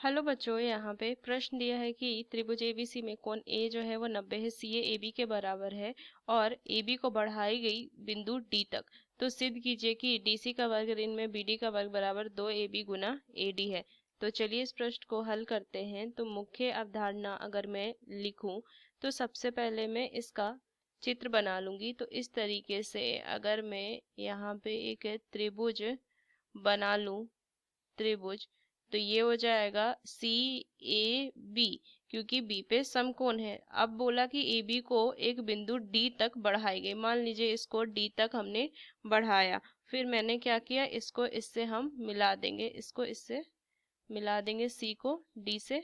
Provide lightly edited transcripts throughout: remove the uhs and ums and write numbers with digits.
Hello बच्चों, यहाँ पे प्रश्न दिया है कि त्रिभुज एबीसी में कोण ए जो है वो 90 है, सी ए बी के बराबर है और ए बी को बढ़ाई गई बिंदु डी तक। तो सिद्ध कीजिए कि डीसी का वर्ग ऋण में बीडी का वर्ग बराबर 2ab गुना एडी है। तो चलिए इस प्रश्न को हल करते हैं। तो मुख्य अवधारणा अगर मैं लिखूं तो सबसे पहले मैं इसका चित्र बना लूंगी। तो इस तरीके से अगर मैं यहाँ पे एक त्रिभुज बना लूं, त्रिभुज, तो ये हो जाएगा सी ए बी, क्योंकि बी पे समकोण है। अब बोला कि ए बी को एक बिंदु डी तक बढ़ाई गई। मान लीजिए इसको डी तक हमने बढ़ाया, फिर मैंने क्या किया, इसको इससे हम मिला देंगे, इसको इससे मिला देंगे, सी को डी से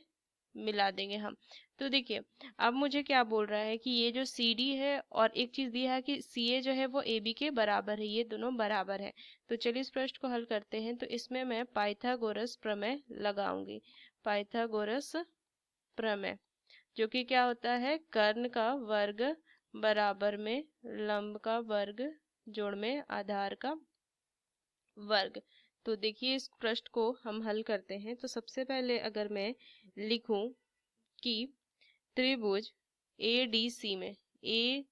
मिला देंगे हम। तो देखिए अब मुझे क्या बोल रहा है कि ये जो सी डी है और एक चीज दिया है कि सी ए जो है वो ए बी के बराबर है, ये दोनों बराबर है। तो चलिए इस प्रश्न को हल करते हैं। तो इसमें मैं पाइथागोरस प्रमेय लगाऊंगी। पाइथागोरस प्रमेय जो कि क्या होता है, कर्ण का वर्ग बराबर में लंब का वर्ग जोड़ में आधार का वर्ग। तो देखिए इस प्रश्न को हम हल करते हैं। तो सबसे पहले अगर मैं लिखूं कि त्रिभुज ए डी सी में, ए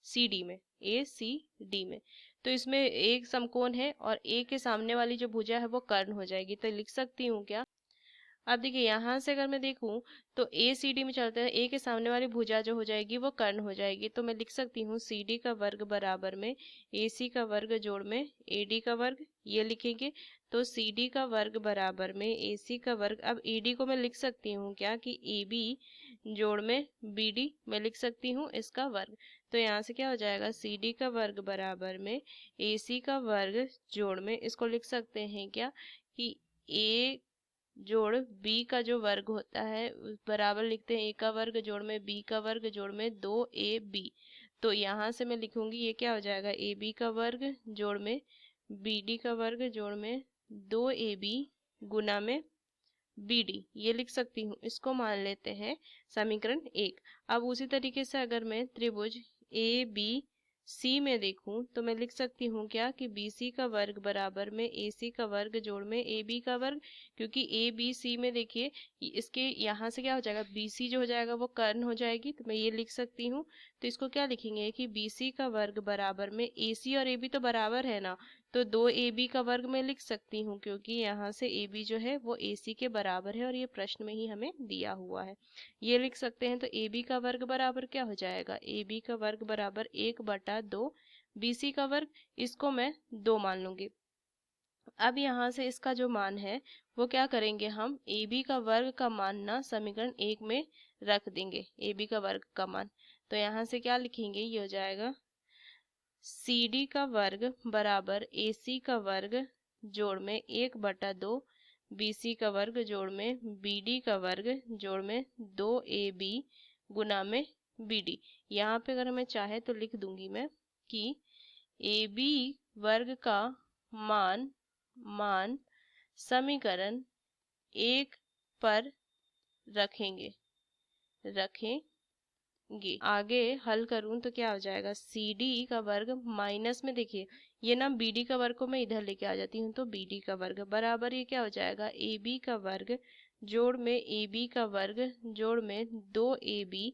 सी डी में, ए सी डी में, तो इसमें एक समकोण है और ए के सामने वाली जो भुजा है वो कर्ण हो जाएगी। तो लिख सकती हूँ क्या, अब देखिए यहाँ से अगर मैं देखूं तो ए सी डी में चलते हैं, ए के सामने वाली भुजा जो हो जाएगी वो कर्ण हो जाएगी। तो मैं लिख सकती हूँ सी डी का वर्ग बराबर में ए सी का वर्ग जोड़ में ए डी का वर्ग, ये लिखेंगे। तो सी डी का वर्ग बराबर में ए सी का वर्ग। अब ए डी को मैं लिख सकती हूँ क्या कि ए बी जोड़ में बी डी, मैं लिख सकती हूँ इसका वर्ग। तो यहाँ से क्या हो जाएगा, सी डी का वर्ग बराबर में ए सी का वर्ग जोड़ में, इसको लिख सकते हैं क्या कि ए जोड़ बी का जो वर्ग होता है उस बराबर लिखते हैं ए का वर्ग जोड़ में बी का वर्ग जोड़ में 2ab। तो यहाँ से मैं लिखूंगी ये क्या हो जाएगा, ए बी का वर्ग जोड़ में बी डी का वर्ग जोड़ में 2ab गुना में बी डी, ये लिख सकती हूँ। इसको मान लेते हैं समीकरण 1। अब उसी तरीके से अगर मैं त्रिभुज ए बी सी में देखूं तो मैं लिख सकती हूँ क्या कि बी सी का वर्ग बराबर में ए सी का वर्ग जोड़ में ए बी का वर्ग, क्योंकि ए बी सी में देखिए इसके यहाँ से क्या हो जाएगा, बी सी जो हो जाएगा वो कर्ण हो जाएगी। तो मैं ये लिख सकती हूँ। तो इसको क्या लिखेंगे कि बी सी का वर्ग बराबर में ए सी और ए बी तो बराबर है ना, तो 2ab का वर्ग मैं लिख सकती हूँ, क्योंकि यहाँ से ab जो है वो ac के बराबर है और ये प्रश्न में ही हमें दिया हुआ है, ये लिख सकते हैं। तो ab का वर्ग बराबर क्या हो जाएगा, ab का वर्ग बराबर 1/2 bc का वर्ग, इसको मैं 2 मान लूंगी। अब यहाँ से इसका जो मान है वो क्या करेंगे, हम ab का वर्ग का मान ना समीकरण 1 में रख देंगे, ab का वर्ग का मान। तो यहाँ से क्या लिखेंगे, ये हो जाएगा सी डी का वर्ग बराबर ए सी का वर्ग जोड़ में 1/2 बी सी का वर्ग जोड़ में बी डी का वर्ग जोड़ में 2ab गुना में बी डी। यहाँ पे अगर मैं चाहे तो लिख दूंगी मैं कि ए बी वर्ग का मान मान समीकरण 1 पर रखेंगे, आगे हल करूं तो क्या हो जाएगा, सी डी का वर्ग माइनस में, देखिए ये ना बी डी का वर्ग को मैं इधर लेके आ जाती हूँ, तो बी डी का वर्ग बराबर ये क्या हो जाएगा, ए बी का वर्ग जोड़ में ए बी का वर्ग जोड़ में 2ab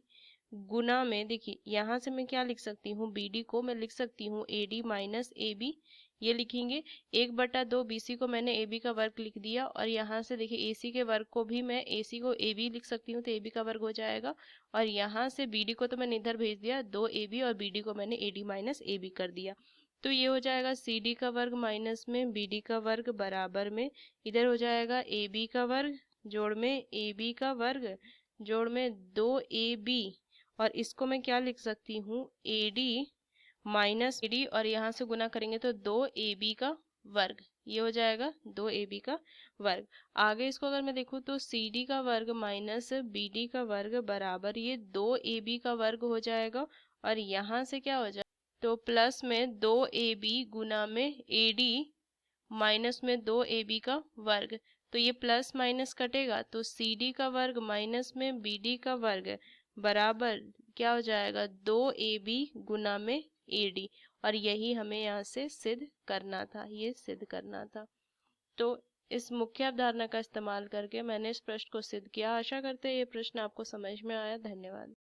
गुना में, देखिए यहाँ से मैं क्या लिख सकती हूँ, बी डी को मैं लिख सकती हूँ A D minus A B, ये लिखेंगे। 1/2 BC को मैंने AB का वर्ग लिख दिया और यहाँ से देखिए AC के वर्ग को भी मैं AC को AB लिख सकती हूँ, तो AB का वर्ग हो जाएगा। और यहाँ से BD को तो मैंने इधर भेज दिया 2AB और BD को मैंने AD माइनस AB कर दिया। तो ये हो जाएगा CD का वर्ग माइनस में BD का वर्ग बराबर में इधर हो जाएगा AB का वर्ग जोड़ में AB का वर्ग जोड़ में 2AB, और इसको मैं क्या लिख सकती हूँ, AD माइनस डी, और यहाँ से गुना करेंगे तो 2ab का वर्ग, ये हो जाएगा 2ab का वर्ग। आगे इसको अगर मैं देखूँ तो cd का वर्ग माइनस bd का वर्ग बराबर ये 2ab का वर्ग हो जाएगा, और यहाँ से क्या हो जाएगा, तो प्लस में 2ab गुना में ad माइनस में 2ab का वर्ग। तो ये प्लस माइनस कटेगा तो cd का वर्ग माइनस में bd का वर्ग बराबर क्या हो जाएगा, 2ab गुना में AD, और यही हमें यहाँ से सिद्ध करना था, ये सिद्ध करना था। तो इस मुख्य अवधारणा का इस्तेमाल करके मैंने इस प्रश्न को सिद्ध किया। आशा करते हैं ये प्रश्न आपको समझ में आया। धन्यवाद।